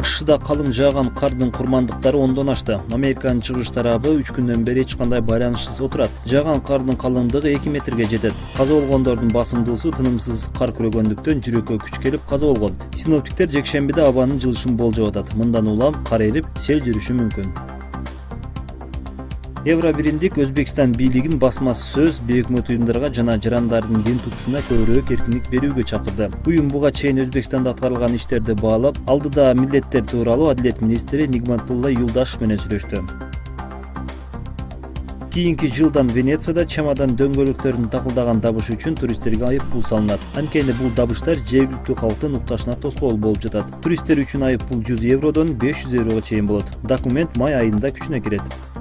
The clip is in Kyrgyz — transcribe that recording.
АКШда калың жааган кардын курмандыктары 10дон ашты. Американын чыгыш тарабы 3 күндөн бери эч кандай байланышсыз отурат. Жааган кардын калыңдыгы 2 метрге жетет. Каза болгондордун басымдуусу тынымсыз кар күрөгөндүктөн жүрөккө күч келип каза болгон. Синоптиктер жекшембиде абанын жылышын болжоп атат. Мындан улам кар эрип, сел жүрүшү мүмкүн. Евробиримдик Өзбекстан бийлигин басмасы сөз бейөкмөт уюмдарга жана жарандардын дин тутушуна көбүрөөк эркиндик берүүгө чакырды. Уюм буга чейин Өзбекстанда аткарылган иштерди баалап, алдыда милдеттер тууралуу Адилет министри Нигматулла Юлдашев менен сүйлөштү. Кийинки жылдан Венецияда чемодан дөңгөлөктөрүн такылдаган табыш үчүн туристтерге айыппул салынат. Анткени бул табыштар жергиликтүү калктын укташына тоскоол болуп жатат. Туристтер үчүн айыппул 100 евродон 500 еврого чейин болот. Документ май айында күчүнө кирет.